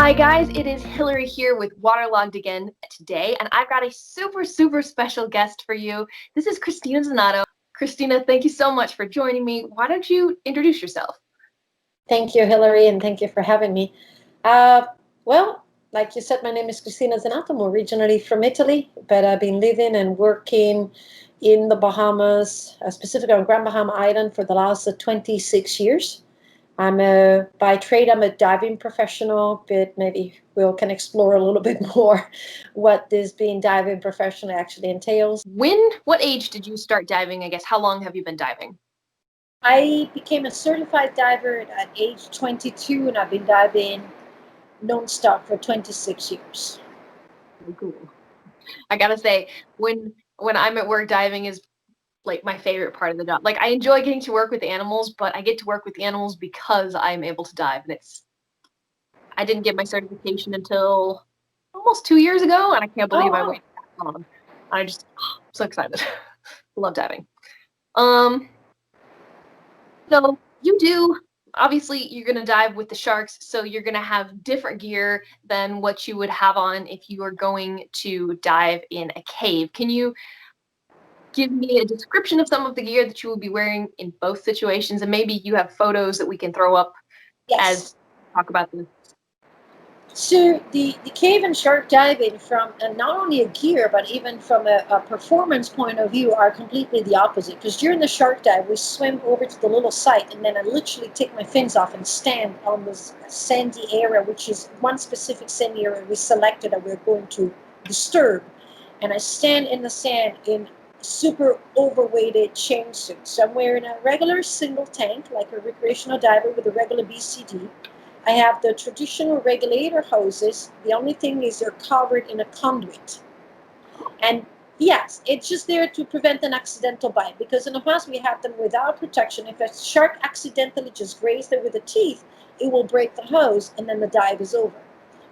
Hi guys, it is Hillary here with Waterlogged again today, and I've got a super special guest for you. This is Cristina Zenato. Cristina, thank you so much for joining me. Why don't you introduce yourself? Thank you, Hillary, and thank you for having me. Well, like you said, my name is Cristina Zenato. I'm originally from Italy, but I've been living and working in the Bahamas, specifically on Grand Bahama Island, for the last 26 years. By trade, I'm a diving professional, but maybe we can explore a little bit more what this being diving professional actually entails. What age did you start diving? I guess, how long have you been diving? I became a certified diver at age 22, and I've been diving nonstop for 26 years. Cool. I gotta say, when I'm at work, diving is like my favorite part of the job. Like I enjoy getting to work with animals, but I get to work with the animals because I'm able to dive, and I didn't get my certification until almost 2 years ago, and I can't believe I Oh, waited that long. I'm so excited. Love diving. Um, so you do obviously you're gonna dive with the sharks, so you're gonna have different gear than what you would have on if you were going to dive in a cave. Can you give me a description of some of the gear that you will be wearing in both situations, and maybe you have photos that we can throw up yes. as talk about this? So the cave and shark diving from not only a gear but even from a performance point of view are completely the opposite. Because during the shark dive, we swim over to the little site, and then I literally take my fins off and stand on this sandy area, which is one specific sandy area we selected that we're going to disturb. And I stand in the sand in super overweighted chain suit. So I'm wearing a regular single tank, like a recreational diver with a regular BCD. I have the traditional regulator hoses. The only thing is they're covered in a conduit. And yes, it's just there to prevent an accidental bite, because in the past we have them without protection. If a shark accidentally just grazed it with the teeth, it will break the hose and then the dive is over.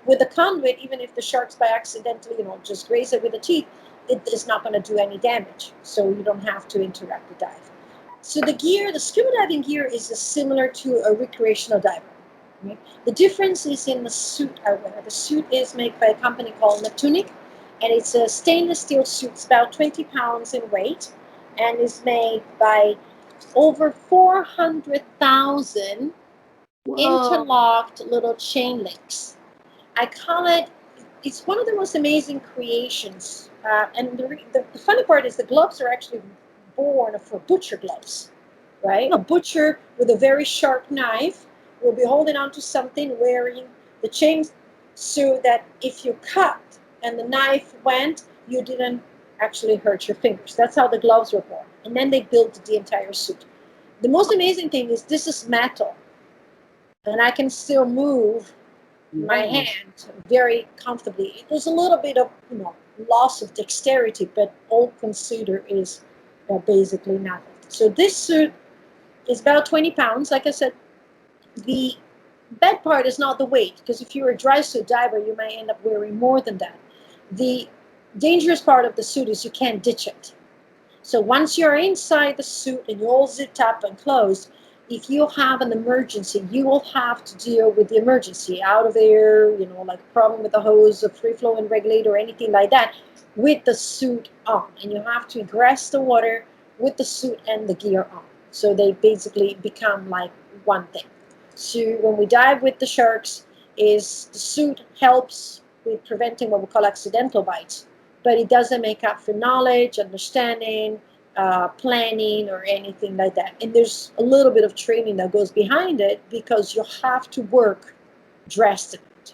With the conduit, even if the sharks by accidentally, just graze it with the teeth, it is not going to do any damage. So you don't have to interrupt the dive. So the scuba diving gear is similar to a recreational diver. Right? The difference is in the suit I wear. The suit is made by a company called Tunic, and it's a stainless steel suit. It's about 20 pounds in weight, and is made by over 400,000 Whoa. interlocked little chain links. I call it, it's one of the most amazing creations. And the funny part is the gloves are actually born for butcher gloves, right? A butcher with a very sharp knife will be holding on to something, wearing the chain, so that if you cut and the knife went, you didn't actually hurt your fingers. That's how the gloves were born. And then they built the entire suit. The most amazing thing is this is metal, and I can still move my Wow. hand very comfortably. There's a little bit of loss of dexterity, but all considered is basically nothing. So this suit is about 20 pounds. Like I said, the bad part is not the weight, because if you're a dry suit diver, you may end up wearing more than that. The dangerous part of the suit is you can't ditch it. So once you're inside the suit and you're all zipped up and closed, if you have an emergency, you will have to deal with the emergency out of air, like a problem with the hose, a free flowing regulator, or anything like that, with the suit on. And you have to egress the water with the suit and the gear on. So they basically become like one thing. So when we dive with the sharks, is the suit helps with preventing what we call accidental bites, but it doesn't make up for knowledge, understanding, planning, or anything like that. And there's a little bit of training that goes behind it, because you have to work dressed in it.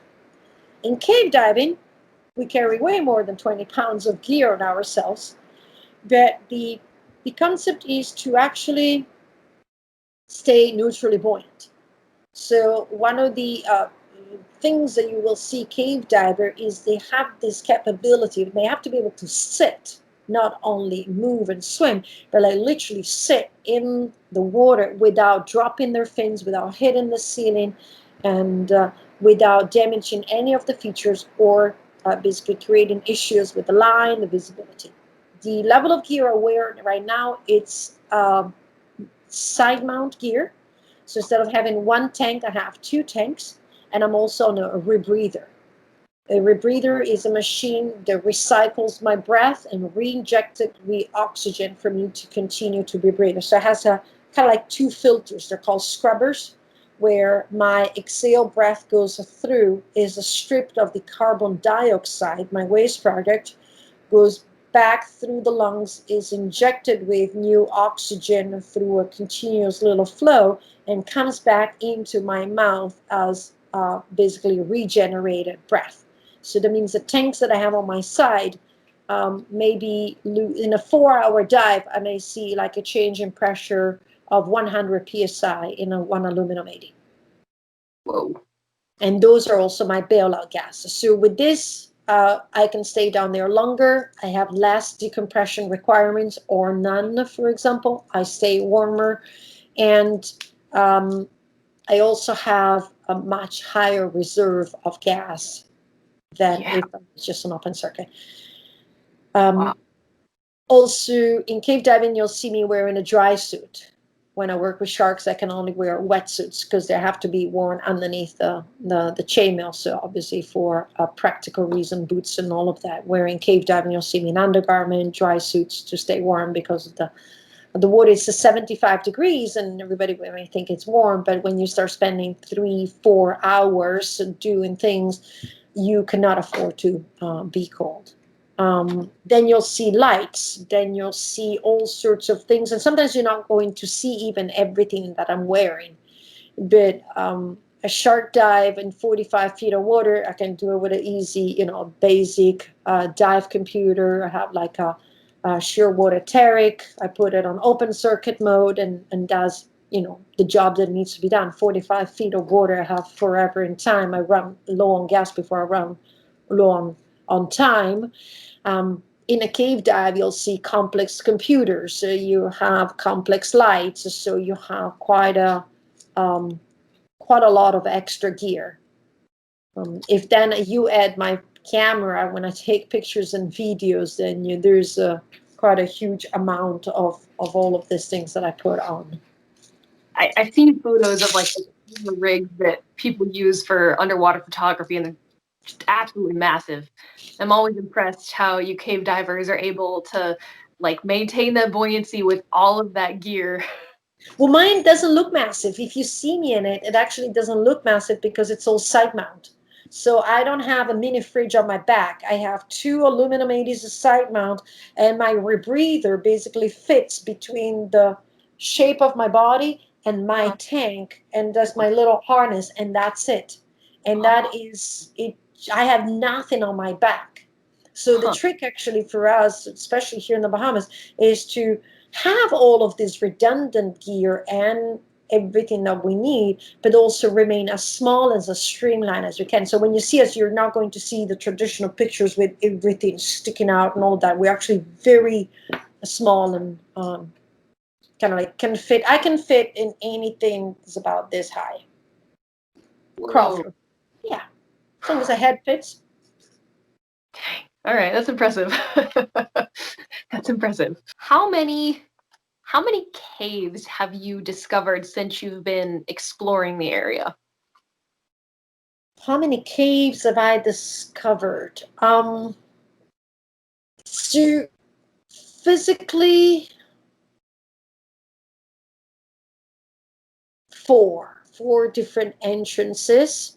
In cave diving, we carry way more than 20 pounds of gear on ourselves, but the concept is to actually stay neutrally buoyant. So one of the things that you will see cave diver is they have this capability. They have to be able to sit, not only move and swim, but like literally sit in the water without dropping their fins, without hitting the ceiling, and without damaging any of the features, or basically creating issues with the line, the visibility. The level of gear I wear right now, it's side mount gear. So instead of having one tank, I have two tanks. and I'm also on a rebreather. A rebreather is a machine that recycles my breath and re-injected oxygen for me to continue to be breathing. So it has a kind of like two filters. They're called scrubbers, where my exhale breath goes through, is stripped of the carbon dioxide, my waste product, goes back through the lungs, is injected with new oxygen through a continuous little flow, and comes back into my mouth as basically regenerated breath. So that means the tanks that I have on my side, maybe in a 4-hour dive, I may see like a change in pressure of 100 psi in a one aluminum 80. Whoa. And those are also my bailout gases. So with this, I can stay down there longer. I have less decompression requirements or none, for example. I stay warmer. And I also have a much higher reserve of gas than Yeah. if it's just an open circuit. Wow. Also, in cave diving, you'll see me wearing a dry suit. When I work with sharks, I can only wear wetsuits because they have to be worn underneath the chainmail. So obviously for a practical reason, boots and all of that. Wearing cave diving, you'll see me in undergarment, dry suits to stay warm because of the water is 75 degrees and everybody may think it's warm, but when you start spending 3-4 hours doing things, you cannot afford to be cold. Then you'll see lights, then you'll see all sorts of things, and sometimes you're not going to see even everything that I'm wearing. But a shark dive in 45 feet of water, I can do it with an easy, basic dive computer. I have like a Shearwater Taric. I put it on open circuit mode and does the job that needs to be done. 45 feet of water, I have forever in time. I run low on gas before I run low on time. In a cave dive, you'll see complex computers. So you have complex lights. So you have quite a lot of extra gear. If then you add my camera when I take pictures and videos, then there's quite a huge amount of all of these things that I put on. I've seen photos of like the rigs that people use for underwater photography, and they're just absolutely massive. I'm always impressed how you cave divers are able to like maintain that buoyancy with all of that gear. Well, mine doesn't look massive. If you see me in it, it actually doesn't look massive because it's all side mount. So I don't have a mini fridge on my back. I have 2 aluminum 80s as side mount, and my rebreather basically fits between the shape of my body and my tank, and that's my little harness, and that's it. And that is it. I have nothing on my back. So the Huh. trick actually for us, especially here in the Bahamas, is to have all of this redundant gear and everything that we need, but also remain as small as streamlined as we can. So when you see us, you're not going to see the traditional pictures with everything sticking out and all that. We're actually very small and kind of like can fit. I can fit in anything that's about this high. Crawl Whoa. through. Yeah, as long as the head fits. All right, that's impressive. That's impressive. How many caves have you discovered since you've been exploring the area? How many caves have I discovered? So physically, four different entrances.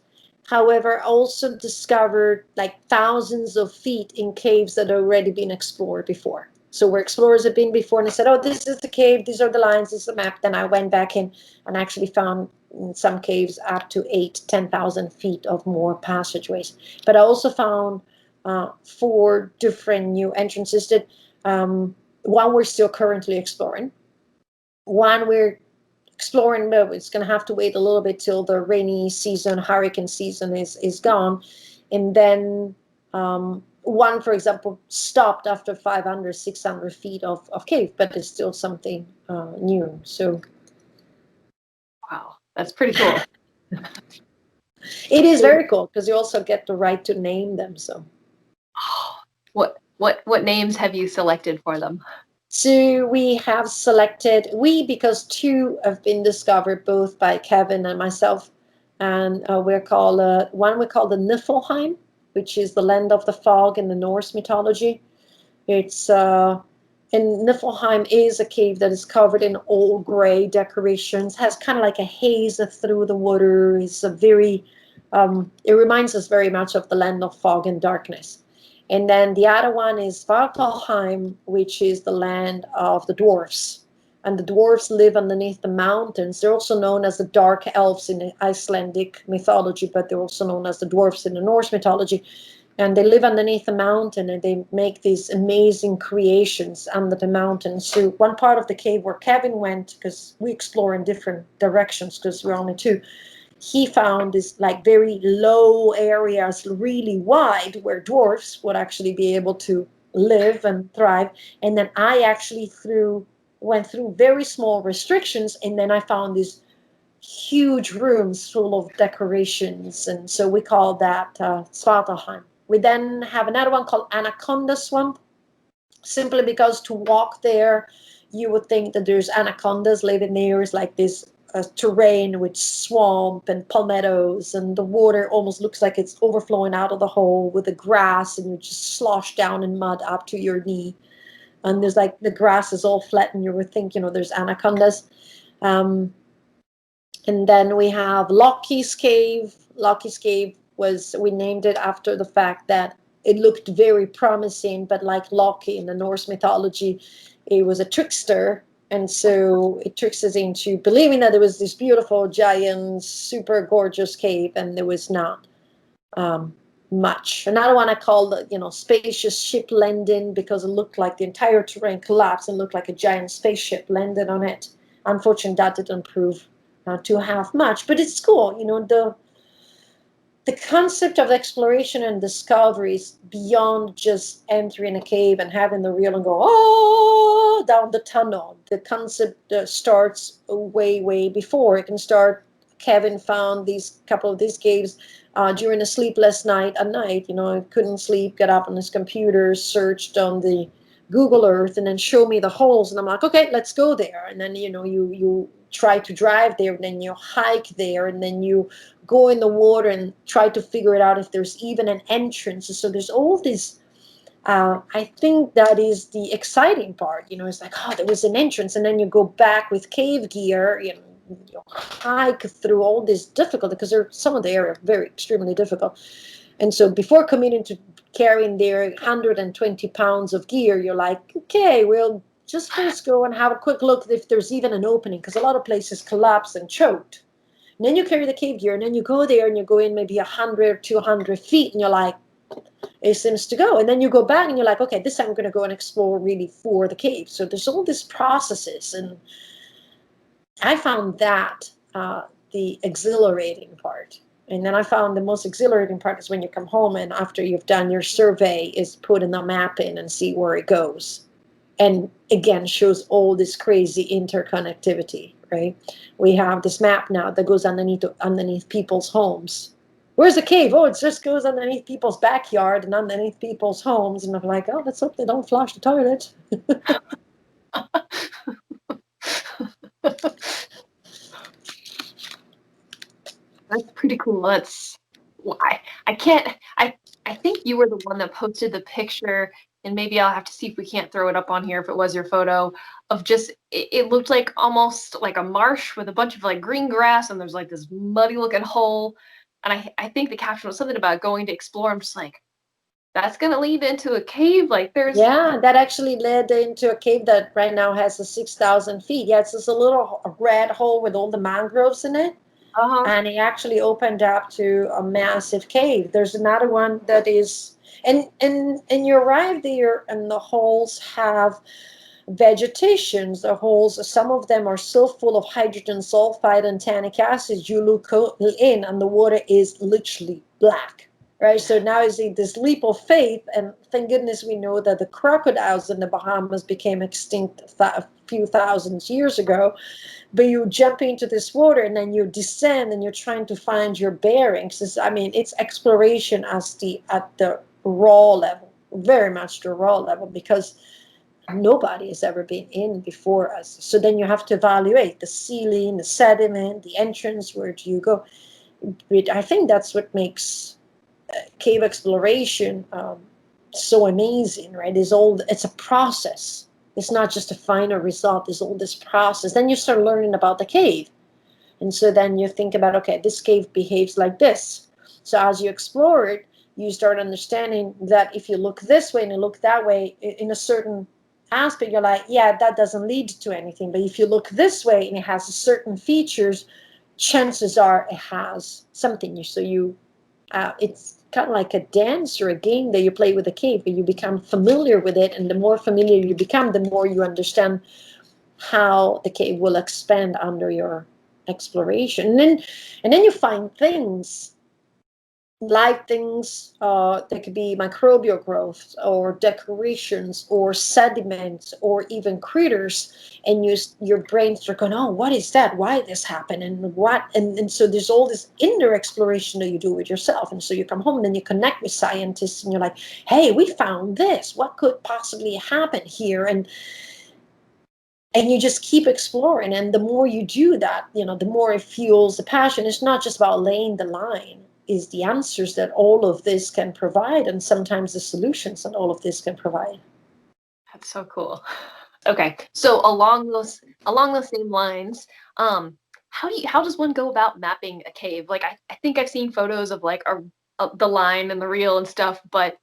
However, I also discovered like thousands of feet in caves that had already been explored before. So where explorers have been before, and I said, "Oh, this is the cave. These are the lines. This is the map." Then I went back in and actually found in some caves up to 8,000-10,000 feet of more passageways. But I also found 4 different new entrances that one we're still currently exploring. One we're exploring, but it's going to have to wait a little bit till the rainy season, hurricane season is gone. And then one, for example, stopped after 500, 600 feet of cave, but it's still something new. So Wow, that's pretty cool. it is very cool because you also get the right to name them. So What names have you selected for them? so we have selected, because 2 have been discovered both by Kevin and myself. and we call the Niflheim, which is the land of the fog in the Norse mythology. It's and Niflheim is a cave that is covered in old gray decorations, has kind of like a haze through the water. It's a very, it reminds us very much of the land of fog and darkness. And then the other one is Svartalheim, which is the land of the dwarfs. And the dwarfs live underneath the mountains. They're also known as the dark elves in the Icelandic mythology, but they're also known as the dwarfs in the Norse mythology, and they live underneath the mountain and they make these amazing creations under the mountain. So one part of the cave where Kevin went, because we explore in different directions because we're only two, he found this like very low areas, really wide, where dwarfs would actually be able to live and thrive. And then I actually went through very small restrictions, and then I found these huge rooms full of decorations, and so we call that Svartalheim. We then have another one called Anaconda Swamp, simply because to walk there, you would think that there's anacondas living there. It's like this terrain with swamp and palmettos, and the water almost looks like it's overflowing out of the hole with the grass, and you just slosh down in mud up to your knee. And there's like the grass is all flat, and you would think, there's anacondas. Um, and then we have Loki's Cave. Loki's Cave we named it after the fact that it looked very promising, but like Loki in the Norse mythology, it was a trickster. And so it tricks us into believing that there was this beautiful, giant, super gorgeous cave, and there was not um, much. Another one I called, spacious ship landing, because it looked like the entire terrain collapsed and looked like a giant spaceship landed on it. Unfortunately, that didn't prove to have much, but it's cool. The concept of exploration and discovery is beyond just entering a cave and having the reel and go down the tunnel. The concept starts way, way before. It can start. Kevin found these couple of these caves during a sleepless night. At night, couldn't sleep. Got up on his computer, searched on the Google Earth, and then show me the holes. And I'm like, okay, let's go there. And then you try to drive there, and then you hike there, and then you go in the water and try to figure it out if there's even an entrance. So there's all this. I think that is the exciting part. It's like, there was an entrance, and then you go back with cave gear. You hike through all this difficulty, because some of the area very extremely difficult. And so before committing to carrying their 120 pounds of gear, you're like, okay, we'll just first go and have a quick look if there's even an opening, because a lot of places collapse and choked. And then you carry the cave gear, and then you go there and you go in maybe 100, 200 feet, and you're like, it seems to go. And then you go back and you're like, okay, this time I'm going to go and explore really for the cave. So there's all these processes. And I found that the exhilarating part. And then I found the most exhilarating part is when you come home and after you've done your survey is putting a map in and see where it goes. And again, shows all this crazy interconnectivity, right? We have this map now that goes underneath people's homes. Where's the cave? Oh, it just goes underneath people's backyard and underneath people's homes. And I'm like, oh, let's hope they don't flush the toilet. That's pretty cool. That's why I can't. I think you were the one that posted the picture, and maybe I'll have to see if we can't throw it up on here if it was your photo of just it looked like almost like a marsh with a bunch of like green grass, and there's like this muddy looking hole. And I think the caption was something about going to explore. I'm just like, that's gonna lead into a cave. Like there's Yeah, that actually led into a cave that right now has a 6,000 feet. Yeah, it's just a little red hole with all the mangroves in it. uh-huh. And it actually opened up to a massive cave. There's another one that is, and you arrive there, and the holes have vegetations. The holes, some of them are so full of hydrogen sulfide and tannic acid, you look in, and the water is literally black. Right, so now is this leap of faith, and thank goodness we know that the crocodiles in the Bahamas became extinct a few thousand years ago, but you jump into this water and then you descend and you're trying to find your bearings. It's exploration at the raw level, very much the raw level, because nobody has ever been in before us. So then you have to evaluate the ceiling, the sediment, the entrance, where do you go? But I think that's what makes cave exploration so amazing, right? It's a process. It's not just a final result. It's all this process. Then you start learning about the cave, and so then you think about, okay, this cave behaves like this. So as you explore it, you start understanding that if you look this way and you look that way in a certain aspect, you're like, yeah, that doesn't lead to anything. But if you look this way and it has certain features, chances are it has something. So it's kind of like a dance or a game that you play with a cave, but you become familiar with it, and the more familiar you become, the more you understand how the cave will expand under your exploration. And then you find things, live things, that could be microbial growth or decorations or sediments or even critters, and your brain starts going, oh, what is that, why this happened, and what, and so there's all this inner exploration that you do with yourself. And so you come home and then you connect with scientists and you're like, hey, we found this, what could possibly happen here? And you just keep exploring, and the more you do that, the more it fuels the passion. It's not just about laying the line, is the answers that all of this can provide, and sometimes the solutions that all of this can provide. That's so cool. Okay, so along those same lines, how does one go about mapping a cave? Like I think I've seen photos of like the line and the reel and stuff, but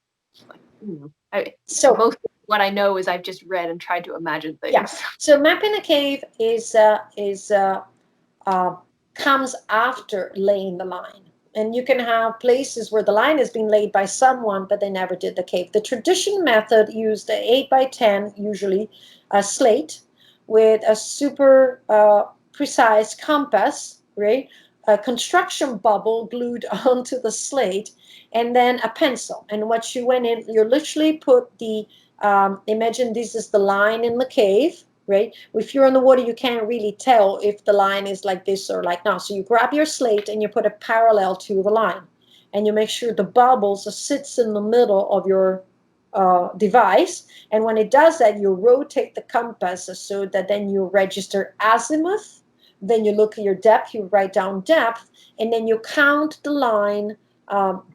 like, So most of what I know is I've just read and tried to imagine yeah, things. so mapping a cave uh, comes after laying the line. And you can have places where the line has been laid by someone, but they never did the cave. The traditional method used an 8 by 10, usually a slate, with a super precise compass, right? A construction bubble glued onto the slate, and then a pencil. And what you went in, you literally put imagine this is the line in the cave, right? If you're on the water, you can't really tell if the line is like this or like now. So you grab your slate and you put it parallel to the line, and you make sure the bubbles sits in the middle of your device. And when it does that, you rotate the compass so that then you register azimuth. Then you look at your depth, you write down depth, and then you count the line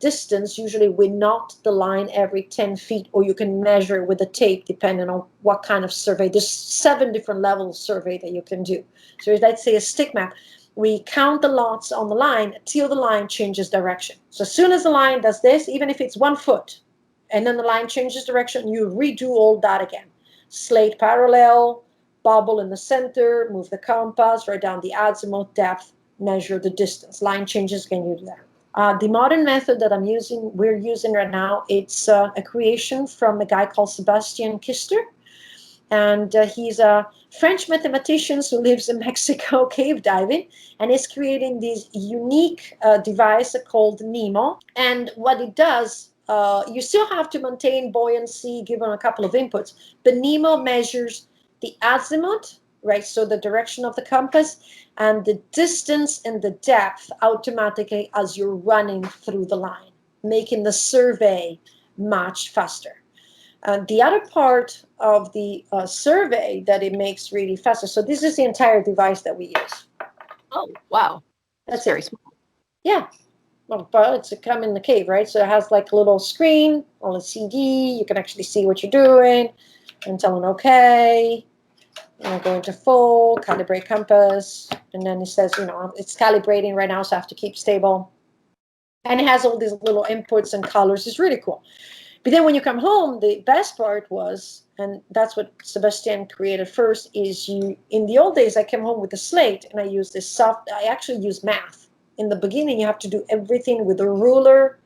distance. Usually we knot the line every 10 feet, or you can measure it with a tape depending on what kind of survey. There's 7 different levels of survey that you can do. So let's say a stick map. We count the lots on the line till the line changes direction. So as soon as the line does this, even if it's 1 foot, and then the line changes direction, you redo all that again. Slate parallel, bubble in the center, move the compass, write down the azimuth, depth, measure the distance. Line changes, can you do that? The modern method that we're using right now, it's a creation from a guy called Sebastian Kister, and he's a French mathematician who lives in Mexico cave diving, and is creating this unique device called Nemo. And what it does, you still have to maintain buoyancy given a couple of inputs, but Nemo measures the azimuth, right? So the direction of the compass, and the distance and the depth automatically as you're running through the line, making the survey much faster. And the other part of the survey that it makes really faster. So this is the entire device that we use. Oh, wow. That's Very it. small. Yeah. Well, but it's a come in the cave, right? So it has like a little screen on a CD. You can actually see what you're doing and tell them, okay, and I go into full, calibrate compass. And then it says, it's calibrating right now, so I have to keep stable. And it has all these little inputs and colors. It's really cool. But then when you come home, the best part was, and that's what Sebastian created first, is in the old days, I came home with a slate and I actually use math. In the beginning, you have to do everything with a ruler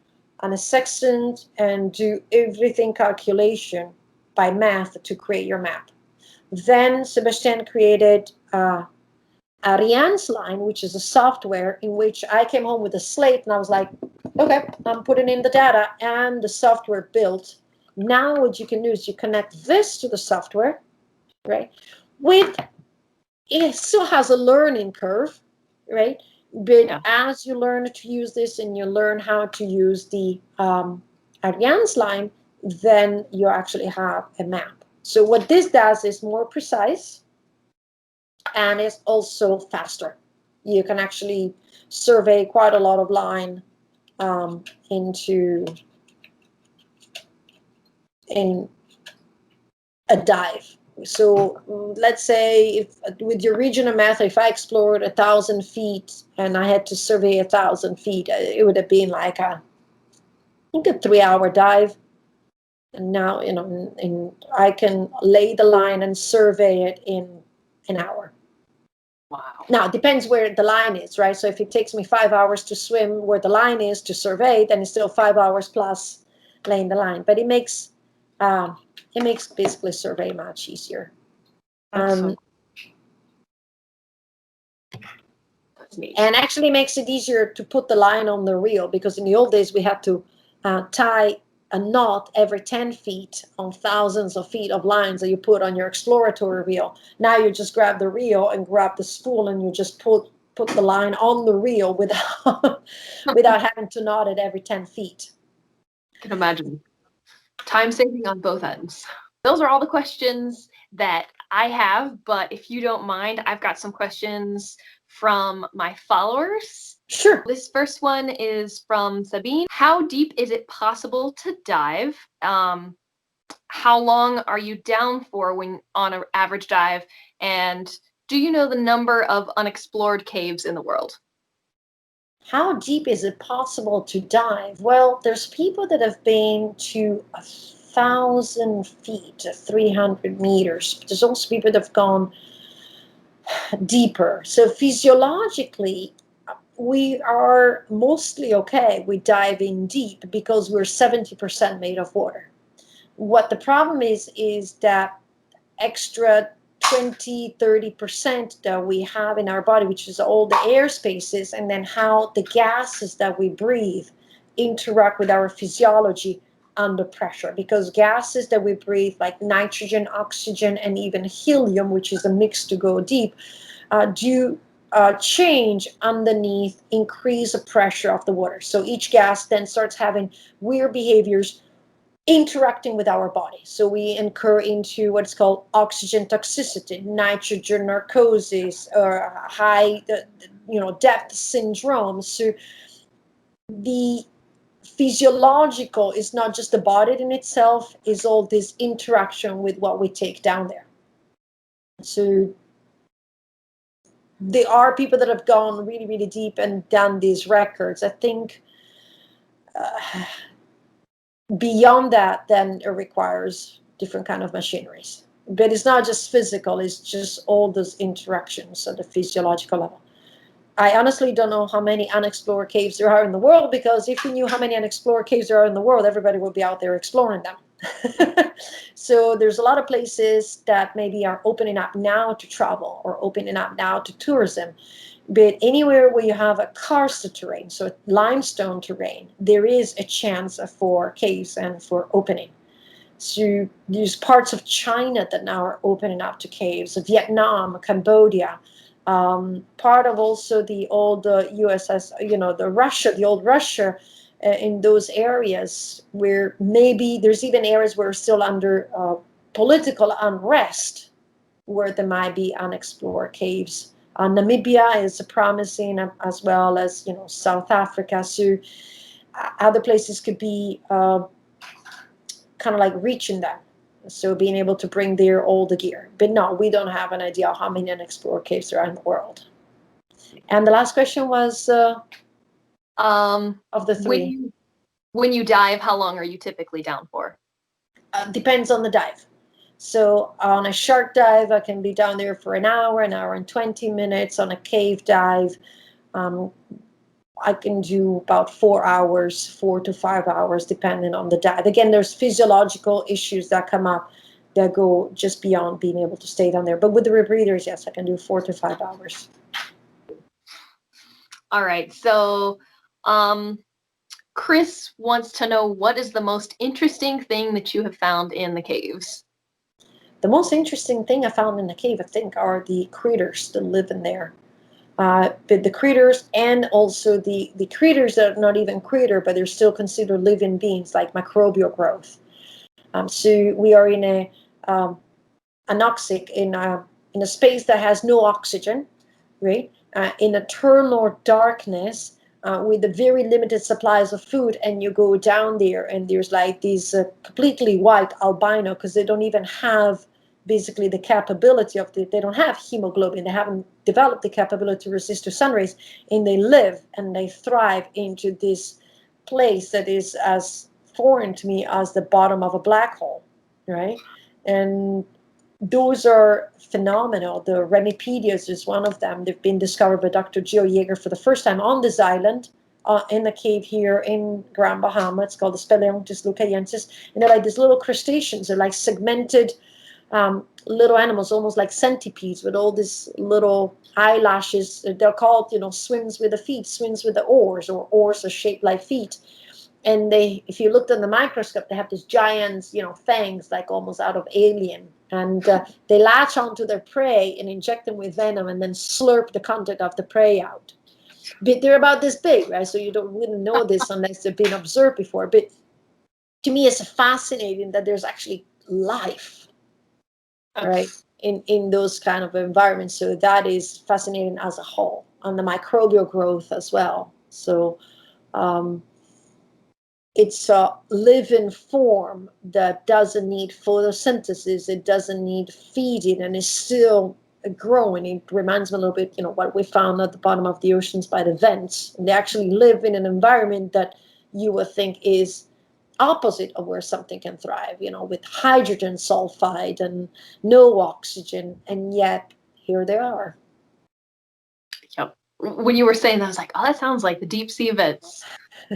and a sextant and do everything calculation by math to create your map. Then Sebastian created Ariane's line, which is a software in which I came home with a slate and I was like, okay, I'm putting in the data, and the software built. Now what you can do is you connect this to the software, right? With It still has a learning curve, right? But Yeah. as you learn to use this and you learn how to use the Ariane's line, then you actually have a map. So what this does is more precise, and it's also faster. you can actually survey quite a lot of line in a dive. So let's say if with your regional method, if I explored 1,000 feet and I had to survey 1,000 feet, it would have been like I think a 3-hour dive. And now, I can lay the line and survey it in an hour. Wow. Now, it depends where the line is, right? So if it takes me 5 hours to swim where the line is to survey, then it's still 5 hours plus laying the line. But it makes basically survey much easier. That's that's neat. And actually makes it easier to put the line on the reel, because in the old days we had to tie a knot every 10 feet on thousands of feet of lines that you put on your exploratory reel. Now you just grab the reel and grab the spool and you just put the line on the reel without having to knot it every 10 feet. I can imagine. Time saving on both ends. Those are all the questions that I have, but if you don't mind, I've got some questions from my followers. Sure. This first one is from Sabine. How deep is it possible to dive? How long are you down for when on an average dive? And do you know the number of unexplored caves in the world? How deep is it possible to dive? Well, there's people that have been to 1,000 feet, 300 meters. There's also people that have gone deeper. So physiologically, we are mostly okay with diving deep because we're 70% made of water. What the problem is that extra 20-30% that we have in our body, which is all the air spaces, and then how the gases that we breathe interact with our physiology under pressure. Because gases that we breathe, like nitrogen, oxygen, and even helium, which is a mix to go deep, do change underneath, increase the pressure of the water. So each gas then starts having weird behaviors interacting with our body. So we incur into what's called oxygen toxicity, nitrogen narcosis, or high depth syndrome. So the physiological is not just the body in itself, is all this interaction with what we take down there. So there are people that have gone really, really deep and done these records. I think beyond that, then it requires different kind of machineries. But it's not just physical, it's just all those interactions at the physiological level. I honestly don't know how many unexplored caves there are in the world, because if we knew how many unexplored caves there are in the world, everybody would be out there exploring them. So there's a lot of places that maybe are opening up now to travel or opening up now to tourism. But anywhere where you have a karst terrain, so limestone terrain, there is a chance for caves and for opening. So there's parts of China that now are opening up to caves, Vietnam, Cambodia, part of also the old USS, the old Russia, in those areas where maybe there's even areas where we're still under political unrest, where there might be unexplored caves. Namibia is promising, as well as South Africa. So other places could be kind of like reaching that. So being able to bring there all the gear. But no, we don't have an idea how many unexplored caves there are in the world. And the last question was of the three. When you dive, how long are you typically down for? Depends on the dive. So on a shark dive, I can be down there for an hour and 20 minutes. On a cave dive, I can do about 4 hours, 4 to 5 hours, depending on the dive. Again, there's physiological issues that come up that go just beyond being able to stay down there. But with the rebreathers, yes, I can do 4 to 5 hours. All right. So, Chris wants to know, what is the most interesting thing that you have found in the caves? The most interesting thing I found in the cave, I think, are the critters that live in there. But the critters, and also the critters that are not even critter, but they're still considered living beings, like microbial growth. So we are in a anoxic, in a space that has no oxygen, right? in eternal darkness with the very limited supplies of food, and you go down there and there's like these completely white albino, because they don't even have basically the capability of they don't have hemoglobin, they haven't developed the capability to resist to sun rays, and they live and they thrive into this place that is as foreign to me as the bottom of a black hole, right? And those are phenomenal. The Remipedias is one of them. They've been discovered by Dr. Geo Jaeger for the first time on this island, in the cave here in Grand Bahama. It's called the Speleontys leucaiensis. And they're like these little crustaceans. They're like segmented little animals, almost like centipedes, with all these little eyelashes. They're called, swims with the feet, swims with the oars, or oars are shaped like feet. And they, if you looked in the microscope, they have these giant, fangs, like almost out of Alien. And they latch onto their prey and inject them with venom, and then slurp the content of the prey out. But they're about this big, right? So you wouldn't know this unless they've been observed before. But to me, it's fascinating that there's actually life, right, in those kind of environments. So that is fascinating as a whole, on the microbial growth as well. So it's a living form that doesn't need photosynthesis, it doesn't need feeding, and is still growing. It reminds me a little bit, what we found at the bottom of the oceans by the vents. And they actually live in an environment that you would think is opposite of where something can thrive, with hydrogen sulfide and no oxygen, and yet here they are. Yep. When you were saying that, I was like, oh, that sounds like the deep sea vents.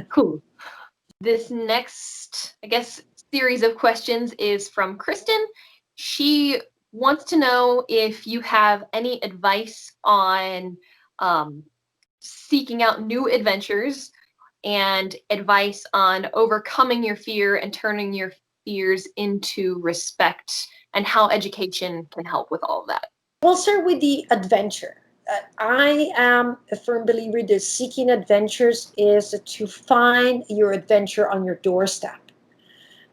Cool. This next, I guess, series of questions is from Kristen. She wants to know if you have any advice on seeking out new adventures, and advice on overcoming your fear and turning your fears into respect, and how education can help with all of that. We'll start with the adventure. I am a firm believer that seeking adventures is to find your adventure on your doorstep.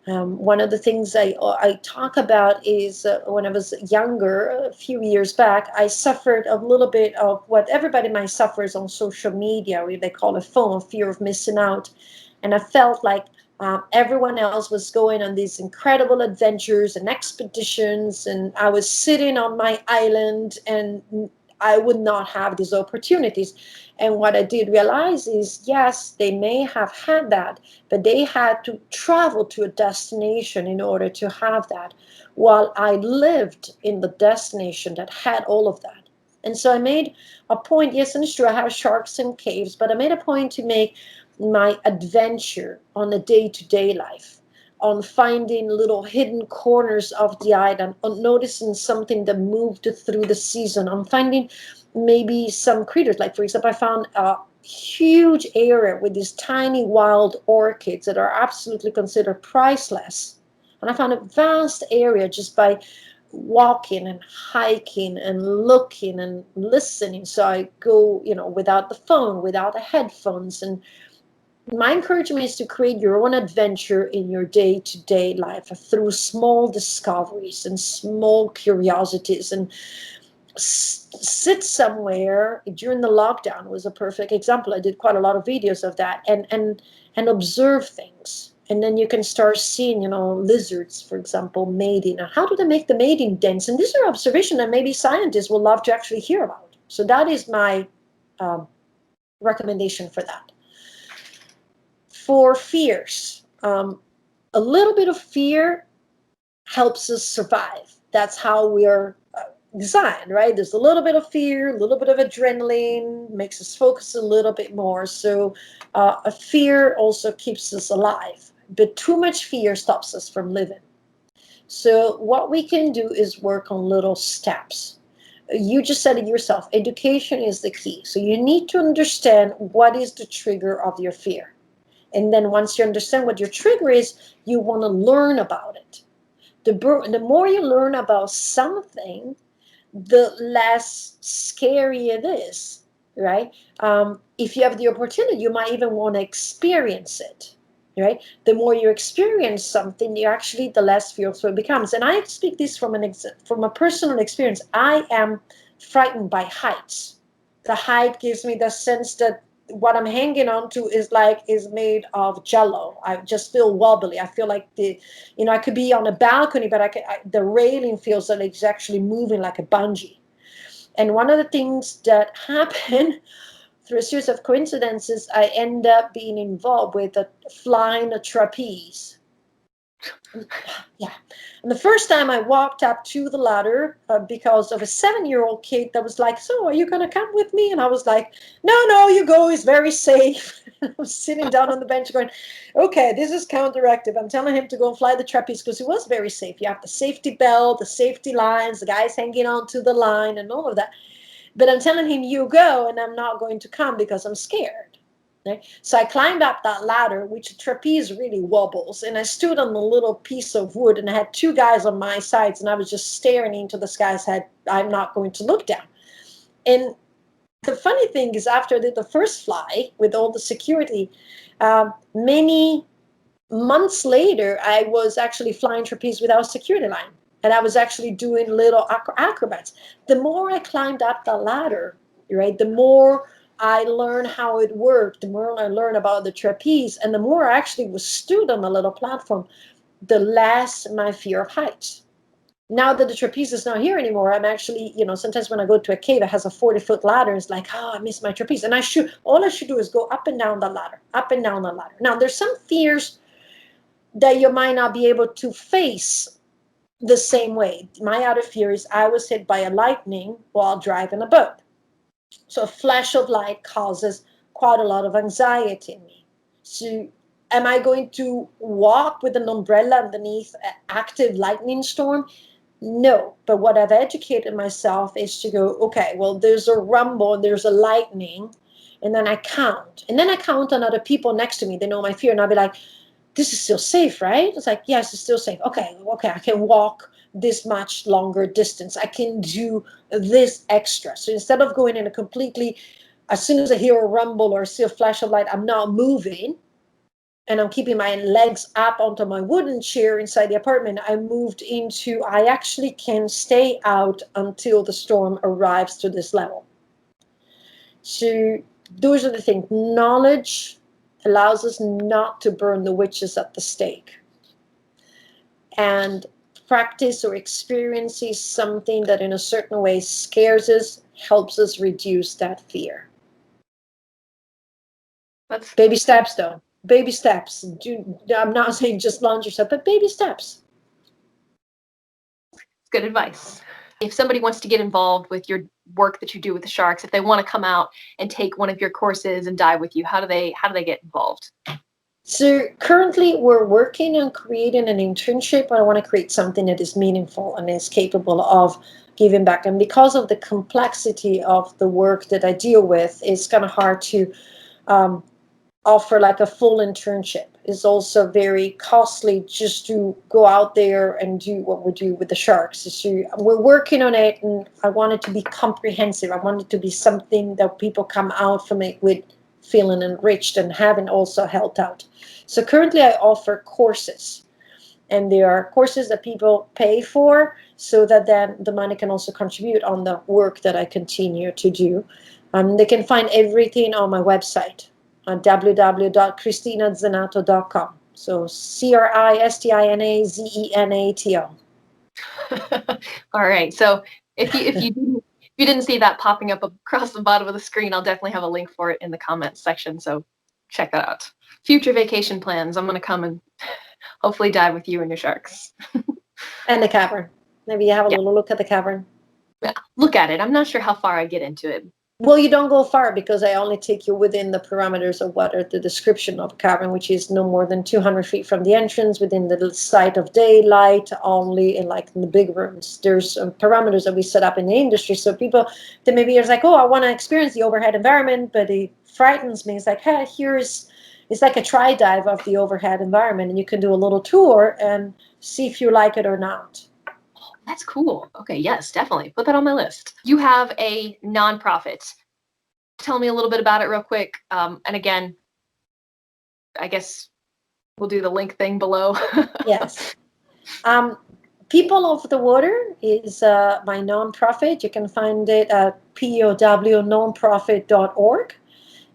One of the things I talk about is when I was younger, a few years back, I suffered a little bit of what everybody might suffers on social media, where they call it FOMO, fear of missing out. And I felt like everyone else was going on these incredible adventures and expeditions, and I was sitting on my island, and I would not have these opportunities. And what I did realize is, yes, they may have had that, but they had to travel to a destination in order to have that, while I lived in the destination that had all of that. And so I made a point, yes, and it's true, I have sharks and caves, but I made a point to make my adventure on a day-to-day life, on finding little hidden corners of the island, on noticing something that moved through the season, on finding maybe some critters. Like, for example, I found a huge area with these tiny wild orchids that are absolutely considered priceless. And I found a vast area just by walking and hiking and looking and listening. So I go, without the phone, without the headphones. And my encouragement is to create your own adventure in your day-to-day life through small discoveries and small curiosities. And sit somewhere. During the lockdown was a perfect example. I did quite a lot of videos of that, and observe things. And then you can start seeing, lizards, for example, mating. How do they make the mating dance? And these are observations that maybe scientists will love to actually hear about. So that is my recommendation for that. For fears, a little bit of fear helps us survive. That's how we are designed, right? There's a little bit of fear, a little bit of adrenaline, makes us focus a little bit more. So a fear also keeps us alive, but too much fear stops us from living. So what we can do is work on little steps. You just said it yourself, education is the key. So you need to understand what is the trigger of your fear. And then once you understand what your trigger is, you want to learn about it. The more you learn about something, the less scary it is, right? If you have the opportunity, you might even want to experience it, right? The more you experience something, the less fearful it becomes. And I speak this from a personal experience. I am frightened by heights. The height gives me the sense that what I'm hanging on to is made of jello. I just feel wobbly. I feel like I could be on a balcony, but the railing feels that it's actually moving like a bungee. And one of the things that happened through a series of coincidences, I end up being involved with flying a trapeze. Yeah. And the first time I walked up to the ladder because of a 7-year-old kid that was like, "So, are you going to come with me?" And I was like, "No, no, you go. It's very safe." I was sitting down on the bench going, "Okay, this is counteractive." I'm telling him to go and fly the trapeze because it was very safe. You have the safety belt, the safety lines, the guys hanging on to the line and all of that. But I'm telling him, "You go," and I'm not going to come because I'm scared. Right? So I climbed up that ladder, which trapeze really wobbles, and I stood on a little piece of wood, and I had two guys on my sides, and I was just staring into the sky. I said, "I'm not going to look down." And the funny thing is, after I did the first fly with all the security, many months later, I was actually flying trapeze without a security line. And I was actually doing little acrobats. The more I climbed up the ladder, right, the more I learned how it worked, the more I learned about the trapeze, and the more I actually was stood on the little platform, the less my fear of heights. Now that the trapeze is not here anymore, I'm actually, sometimes when I go to a cave, it has a 40-foot ladder. It's like, oh, I miss my trapeze. And all I should do is go up and down the ladder, up and down the ladder. Now, there's some fears that you might not be able to face the same way. My other fear is I was hit by a lightning while driving a boat. So a flash of light causes quite a lot of anxiety in me. So am I going to walk with an umbrella underneath an active lightning storm? No. But what I've educated myself is to go, okay, well, there's a rumble, there's a lightning, and then I count. And then I count on other people next to me. They know my fear, and I'll be like, this is still safe, right? It's like, yes, it's still safe. Okay, I can walk this much longer distance. I can do this extra. So instead of going in a completely, as soon as I hear a rumble or see a flash of light, I'm not moving and I'm keeping my legs up onto my wooden chair inside the apartment. I moved into, I actually can stay out until the storm arrives to this level. So those are the things. Knowledge allows us not to burn the witches at the stake. And practice or experience is something that in a certain way scares us, helps us reduce that fear. That's Baby steps, though. Baby steps. I'm not saying just launch yourself, but baby steps. good advice. If somebody wants to get involved with your work that you do with the sharks, if they want to come out and take one of your courses and dive with you, how do they get involved? So currently we're working on creating an internship. I want to create something that is meaningful and is capable of giving back. And because of the complexity of the work that I deal with, it's kind of hard to offer like a full internship. It's also very costly just to go out there and do what we do with the sharks. So we're working on it, and I want it to be comprehensive. I want it to be something that people come out from it with feeling enriched and having also helped out. So currently I offer courses, and there are courses that people pay for so that then the money can also contribute on the work that I continue to do. They can find everything on my website on www.CristinaZenato.com. So CristinaZenato. All right. So if you didn't see that popping up across the bottom of the screen, I'll definitely have a link for it in the comments section. So check that out. Future vacation plans. I'm gonna come and hopefully dive with you and your sharks. And the cavern. Maybe you have a Yeah. little look at the cavern. Yeah. Look at it. I'm not sure how far I get into it. Well, you don't go far because I only take you within the parameters of what are the description of a cavern, which is no more than 200 feet from the entrance, within the sight of daylight, only in like in the big rooms. There's parameters that we set up in the industry. So people that maybe are like, oh, I want to experience the overhead environment, but it frightens me. It's like, hey, it's like a try dive of the overhead environment, and you can do a little tour and see if you like it or not. That's cool. Okay, yes, definitely. Put that on my list. You have a nonprofit. Tell me a little bit about it real quick. And again, I guess we'll do the link thing below. Yes. People of the Water is my nonprofit. You can find it at nonprofit.org.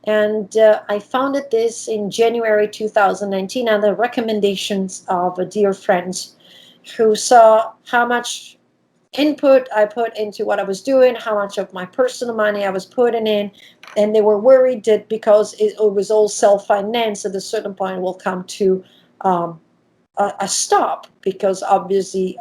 And I founded this in January 2019 on the recommendations of a dear friends who saw how much input I put into what I was doing, how much of my personal money I was putting in, and they were worried that because it was all self-financed, at a certain point will come to um, a stop, because obviously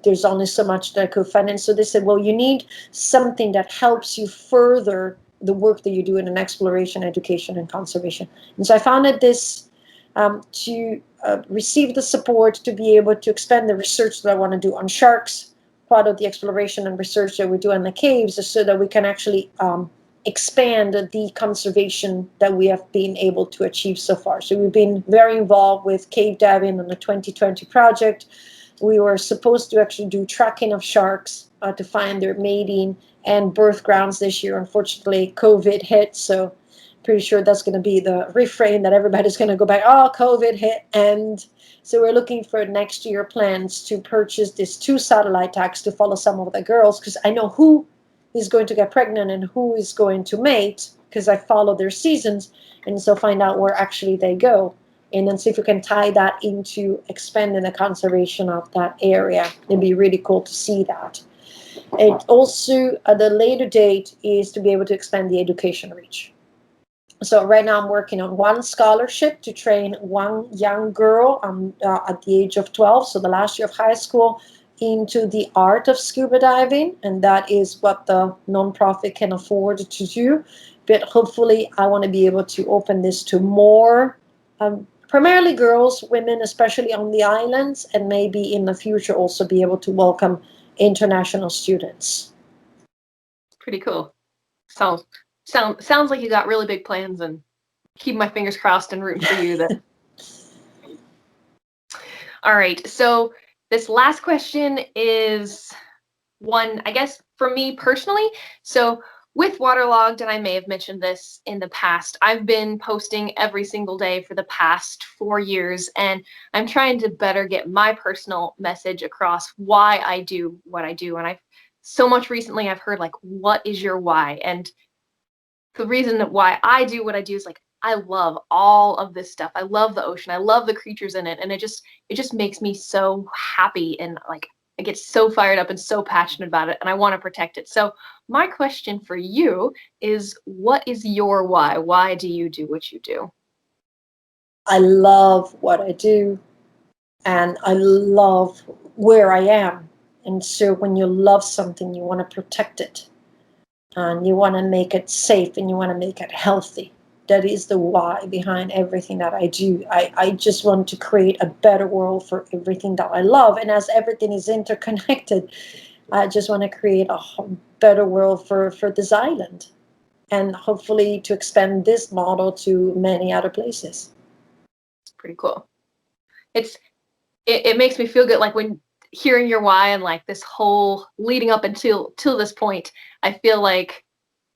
there's only so much that I could finance. So they said, well, you need something that helps you further the work that you do in exploration, education, and conservation. And so I founded this to receive the support to be able to expand the research that I want to do on sharks. Part of the exploration and research that we do in the caves is so that we can actually expand the conservation that we have been able to achieve so far. So we've been very involved with cave diving on the 2020 project. We were supposed to actually do tracking of sharks to find their mating and birth grounds this year. Unfortunately, COVID hit, so pretty sure that's going to be the refrain that everybody's going to go back, oh, COVID hit. And so we're looking for next year plans to purchase these 2 satellite tags to follow some of the girls, because I know who is going to get pregnant and who is going to mate, because I follow their seasons, and so find out where actually they go, and then see if we can tie that into expanding the conservation of that area. It'd be really cool to see that. And also at the later date is to be able to expand the education reach. So right now I'm working on one scholarship to train one young girl at the age of 12, so the last year of high school, into the art of scuba diving, and that is what the nonprofit can afford to do. But hopefully I want to be able to open this to more, primarily girls, women, especially on the islands, and maybe in the future also be able to welcome international students. Pretty cool. Sounds like you got really big plans, and keep my fingers crossed and rooting for you there. All right. So this last question is one, I guess, for me personally. So with Waterlogged, and I may have mentioned this in the past, I've been posting every single day for the past 4 years, and I'm trying to better get my personal message across why I do what I do. And I've so much recently I've heard like, what is your why? And the reason why I do what I do is like, I love all of this stuff. I love the ocean. I love the creatures in it. And it just makes me so happy, and like I get so fired up and so passionate about it, and I want to protect it. So my question for you is, what is your why? Why do you do what you do? I love what I do, and I love where I am. And so when you love something, you want to protect it, and you want to make it safe, and you want to make it healthy. That is the why behind everything that I do. I just want to create a better world for everything that I love. And as everything is interconnected, I just want to create a better world for this island, and hopefully to expand this model to many other places. It's pretty cool. It makes me feel good, like when hearing your why and like this whole leading up until till this point, I feel like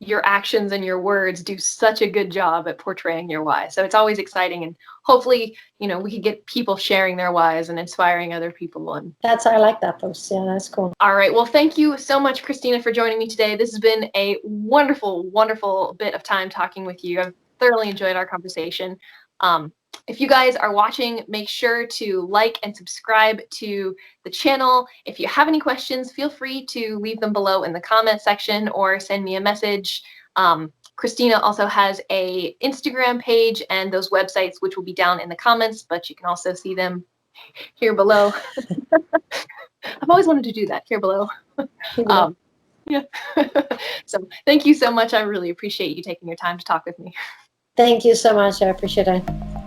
your actions and your words do such a good job at portraying your why. So it's always exciting, and hopefully, we could get people sharing their whys and inspiring other people. And I like that post. Yeah, that's cool. all right, well, thank you so much, Cristina, for joining me today. This has been a wonderful, wonderful bit of time talking with you. I've thoroughly enjoyed our conversation. If you guys are watching, make sure to like and subscribe to the channel. If you have any questions, feel free to leave them below in the comment section or send me a message. Cristina also has a Instagram page and those websites, which will be down in the comments, but you can also see them here below. I've always wanted to do that, here below. Yeah. So thank you so much. I really appreciate you taking your time to talk with me. Thank you so much. I appreciate it.